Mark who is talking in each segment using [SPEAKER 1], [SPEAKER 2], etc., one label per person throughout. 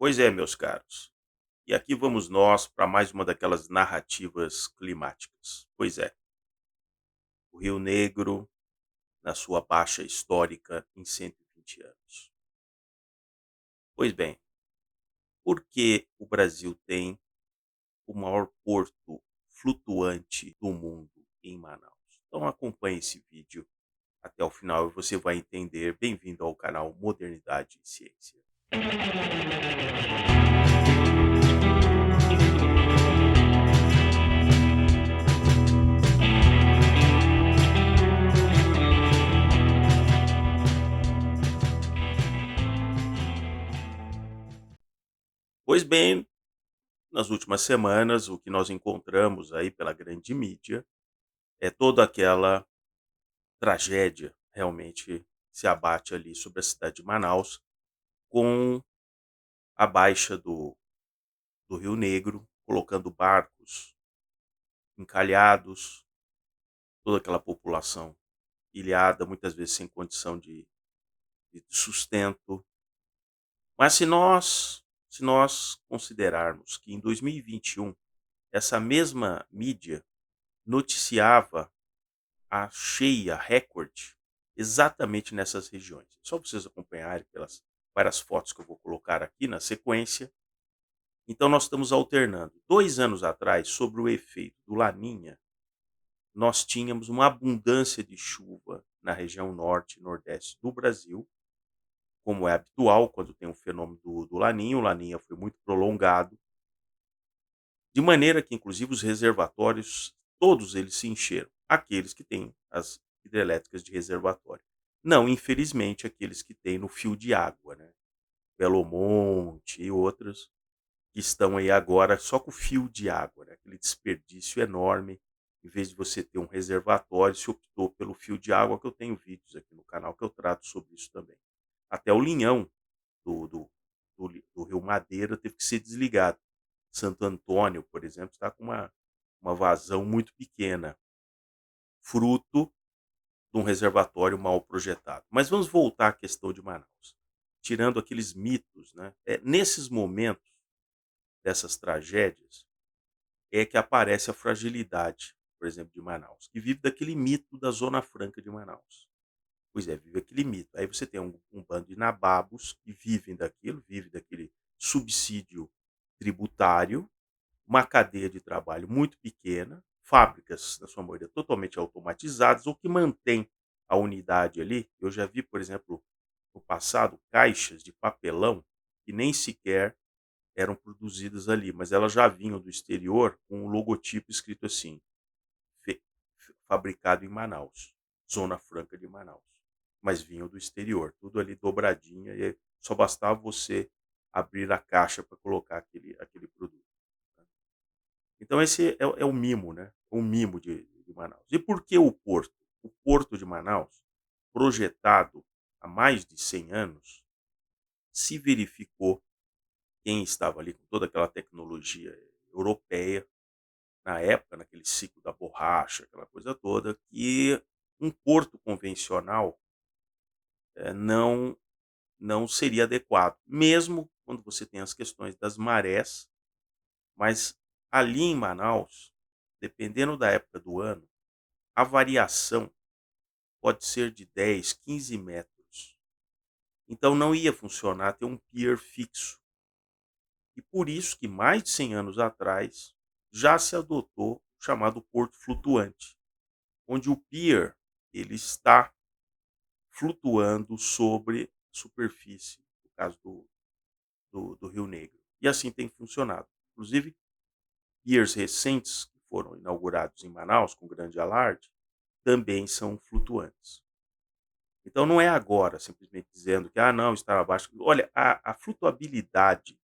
[SPEAKER 1] Pois é, meus caros. E aqui vamos nós para mais uma daquelas narrativas climáticas. Pois é, o Rio Negro na sua baixa histórica em 120 anos. Pois bem, por que o Brasil tem o maior porto flutuante do mundo em Manaus? Então acompanhe esse vídeo até o final e você vai entender. Bem-vindo ao canal Modernidade e Ciência. Pois bem, nas últimas semanas, o que nós encontramos aí pela grande mídia é toda aquela tragédia realmente se abate ali sobre a cidade de Manaus, com a baixa do Rio Negro, colocando barcos encalhados, toda aquela população ilhada, muitas vezes sem condição de sustento. Mas se nós considerarmos que em 2021 essa mesma mídia noticiava a cheia recorde exatamente nessas regiões. Só para vocês acompanharem pelas várias fotos que eu vou colocar aqui na sequência. Então nós estamos alternando. 2 anos atrás, sobre o efeito do Laninha, nós tínhamos uma abundância de chuva na região norte e nordeste do Brasil, como é habitual quando tem um fenômeno do Laninha. O Laninha foi muito prolongado, de maneira que inclusive os reservatórios, todos eles se encheram. Aqueles que têm as hidrelétricas de reservatório. Não, infelizmente, aqueles que têm no fio de água, né? Belo Monte e outros que estão aí agora só com o fio de água, né? Aquele desperdício enorme. Em vez de você ter um reservatório, se optou pelo fio de água, que eu tenho vídeos aqui no canal que eu trato sobre isso também. Até o linhão do Rio Madeira teve que ser desligado. Santo Antônio, por exemplo, está com uma vazão muito pequena, fruto de um reservatório mal projetado. Mas vamos voltar à questão de Manaus. Tirando aqueles mitos, né? Nesses momentos dessas tragédias, é que aparece a fragilidade, por exemplo, de Manaus, que vive daquele mito da Zona Franca de Manaus. Pois é, vive aquele mito. Aí você tem um bando de nababos que vivem daquilo, vive daquele subsídio tributário, uma cadeia de trabalho muito pequena, fábricas, na sua maioria, totalmente automatizadas, ou que mantém a unidade ali. Eu já vi, por exemplo, no passado, caixas de papelão que nem sequer eram produzidas ali, mas elas já vinham do exterior com um logotipo escrito assim: fabricado em Manaus, Zona Franca de Manaus. Mas vinham do exterior, tudo ali dobradinha, e aí só bastava você abrir a caixa para colocar aquele produto. Né? Então esse é o mimo, né? O mimo de Manaus. E por que o porto? O porto de Manaus, projetado há mais de 100 anos, se verificou, quem estava ali com toda aquela tecnologia europeia, na época, naquele ciclo da borracha, aquela coisa toda, que um porto convencional não seria adequado, mesmo quando você tem as questões das marés, mas ali em Manaus, dependendo da época do ano, a variação pode ser de 10, 15 metros. Então não ia funcionar ter um pier fixo. E por isso que mais de 100 anos atrás já se adotou o chamado porto flutuante, onde o pier ele está flutuando sobre a superfície, no caso do Rio Negro. E assim tem funcionado. Inclusive, piers recentes que foram inaugurados em Manaus, com grande alarde, também são flutuantes. Então não é agora simplesmente dizendo que não, está abaixo. Olha, a flutuabilidade,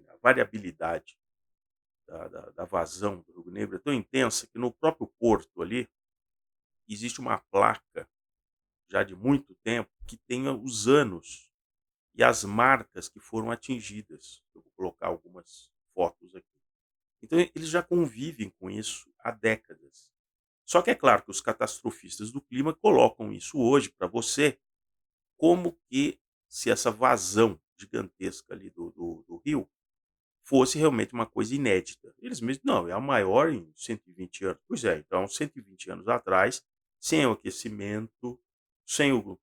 [SPEAKER 1] a variabilidade da vazão do Rio Negro é tão intensa que no próprio porto ali existe uma placa já de muito tempo que tenha os anos e as marcas que foram atingidas. Eu vou colocar algumas fotos aqui. Então eles já convivem com isso há décadas. Só que é claro que os catastrofistas do clima colocam isso hoje para você como que se essa vazão gigantesca ali do rio fosse realmente uma coisa inédita. Eles mesmos: "Não, é a maior em 120 anos". Pois é, então 120 anos atrás, sem o aquecimento, sem o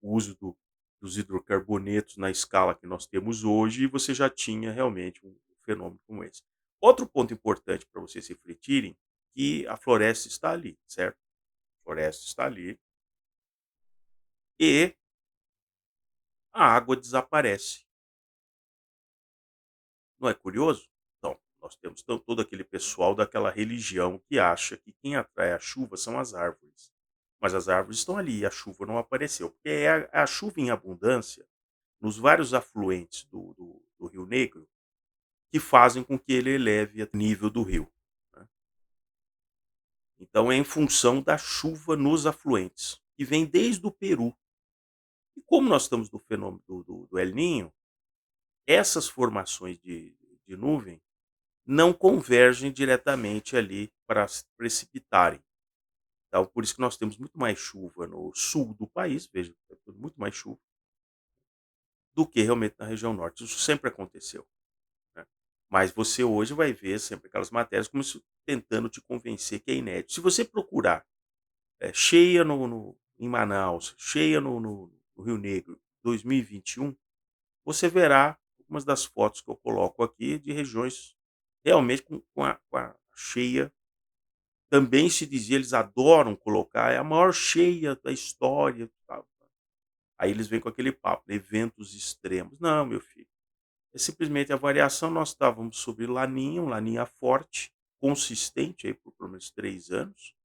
[SPEAKER 1] uso dos hidrocarbonetos na escala que nós temos hoje, você já tinha realmente um fenômeno como esse. Outro ponto importante para vocês refletirem, que a floresta está ali, certo? A floresta está ali e a água desaparece. Não é curioso? Então, nós temos todo aquele pessoal daquela religião que acha que quem atrai a chuva são as árvores. Mas as árvores estão ali e a chuva não apareceu. Porque é a chuva em abundância nos vários afluentes do Rio Negro que fazem com que ele eleve o nível do rio, né. Então é em função da chuva nos afluentes, que vem desde o Peru. E como nós estamos no fenômeno do El Niño, essas formações de nuvem não convergem diretamente ali para se precipitarem. Então, por isso que nós temos muito mais chuva no sul do país, veja, é tudo muito mais chuva, do que realmente na região norte. Isso sempre aconteceu, né. Mas você hoje vai ver sempre aquelas matérias como se tentando te convencer que é inédito. Se você procurar, cheia no em Manaus, cheia no Rio Negro, 2021, você verá algumas das fotos que eu coloco aqui de regiões realmente com a cheia. Também se dizia, eles adoram colocar, é a maior cheia da história, tal. Aí eles vêm com aquele papo, né, eventos extremos. Não, meu filho, é simplesmente a variação. Nós estávamos sobre Laninha, um Laninha forte, consistente aí por pelo menos 3 anos,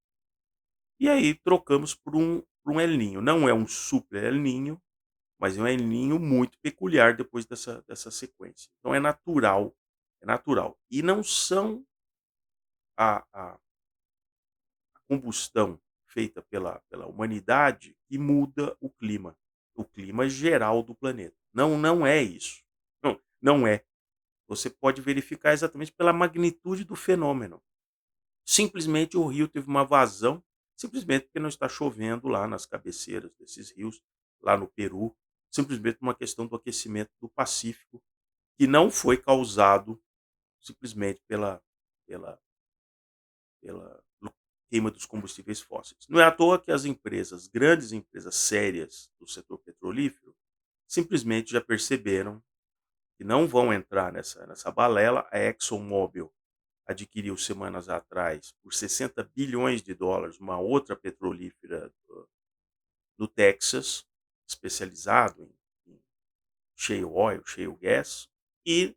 [SPEAKER 1] e aí trocamos por um El Niño. Não é um super El Niño, mas é um El Niño muito peculiar depois dessa sequência. Então é natural, é natural. E não são a combustão feita pela humanidade que muda o clima geral do planeta. Não, não é isso. Não, não é. Você pode verificar exatamente pela magnitude do fenômeno. Simplesmente o rio teve uma vazão, simplesmente porque não está chovendo lá nas cabeceiras desses rios, lá no Peru, simplesmente por uma questão do aquecimento do Pacífico, que não foi causado simplesmente pela queima dos combustíveis fósseis. Não é à toa que as empresas, grandes empresas sérias do setor petrolífero, simplesmente já perceberam que não vão entrar nessa balela. A ExxonMobil adquiriu semanas atrás por 60 bilhões de dólares uma outra petrolífera do Texas, especializado em shale oil, shale gas, e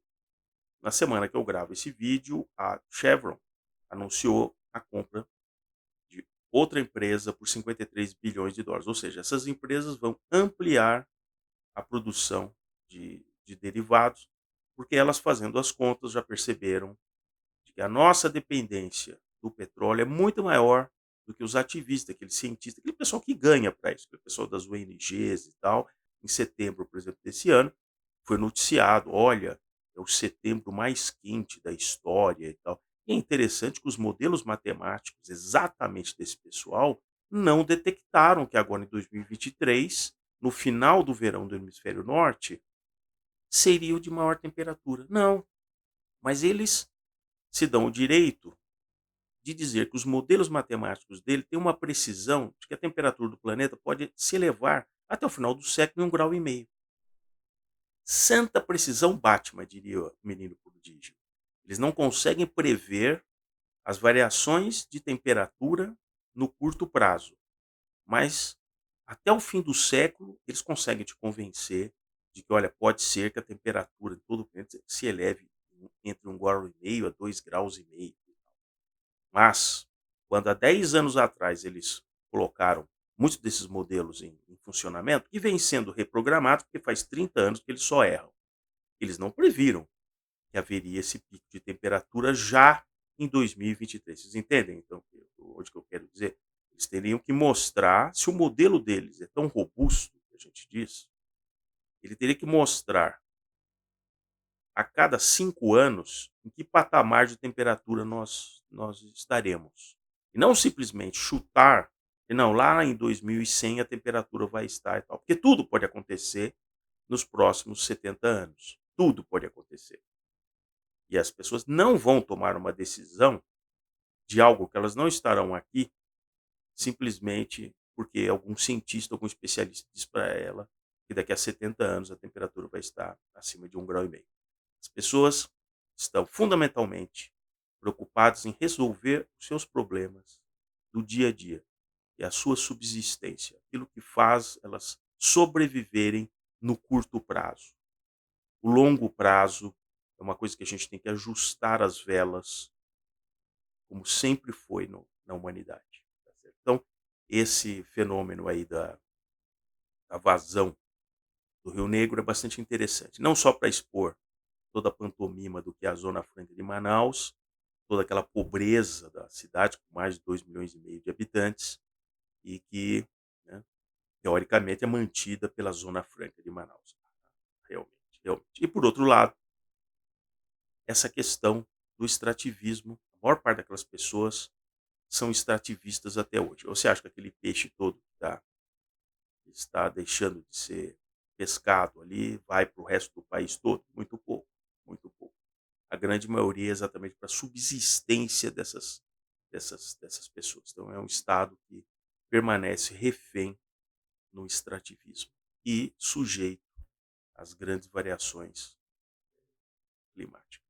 [SPEAKER 1] na semana que eu gravo esse vídeo, a Chevron anunciou a compra de outra empresa por 53 bilhões de dólares. Ou seja, essas empresas vão ampliar a produção de derivados, porque elas, fazendo as contas, já perceberam de que a nossa dependência do petróleo é muito maior do que os ativistas, aqueles cientistas, aquele pessoal que ganha para isso, aquele pessoal das ONGs e tal. Em setembro, por exemplo, desse ano, foi noticiado: olha, é o setembro mais quente da história e tal. E é interessante que os modelos matemáticos exatamente desse pessoal não detectaram que agora em 2023, no final do verão do hemisfério norte, seria o de maior temperatura. Não, mas eles se dão o direito de dizer que os modelos matemáticos dele têm uma precisão de que a temperatura do planeta pode se elevar até o final do século em 1,5 graus. Santa precisão Batman, diria o menino prodígio. Eles não conseguem prever as variações de temperatura no curto prazo, mas até o fim do século eles conseguem te convencer de que, olha, pode ser que a temperatura de todo o planeta se eleve entre 1,5 graus a 2,5 graus. Mas, quando há 10 anos atrás eles colocaram muitos desses modelos em funcionamento, e vem sendo reprogramados, porque faz 30 anos que eles só erram. Eles não previram que haveria esse pico de temperatura já em 2023. Vocês entendem, então, onde que eu quero dizer? Eles teriam que mostrar, se o modelo deles é tão robusto, que a gente diz, ele teria que mostrar a cada 5 anos em que patamar de temperatura nós estaremos. E não simplesmente chutar, e não, lá em 2100 a temperatura vai estar e tal, porque tudo pode acontecer nos próximos 70 anos. tudo pode acontecer. E as pessoas não vão tomar uma decisão de algo que elas não estarão aqui, simplesmente porque algum cientista, algum especialista diz para ela que daqui a 70 anos a temperatura vai estar acima de 1,5 graus. As pessoas estão fundamentalmente preocupadas em resolver os seus problemas do dia a dia e a sua subsistência, aquilo que faz elas sobreviverem no curto prazo. O longo prazo é uma coisa que a gente tem que ajustar as velas, como sempre foi na humanidade. Tá certo? Então, esse fenômeno aí da vazão do Rio Negro é bastante interessante, não só para expor toda a pantomima do que é a Zona Franca de Manaus, toda aquela pobreza da cidade, com mais de 2,5 milhões de habitantes, e que, né, teoricamente, é mantida pela Zona Franca de Manaus. Realmente, realmente. E por outro lado, essa questão do extrativismo, a maior parte daquelas pessoas são extrativistas até hoje. Você acha que aquele peixe todo está deixando de ser pescado ali, vai para o resto do país todo? Muito pouco, muito pouco. A grande maioria é exatamente para a subsistência dessas pessoas. Então é um estado que permanece refém no extrativismo e sujeito às grandes variações climáticas.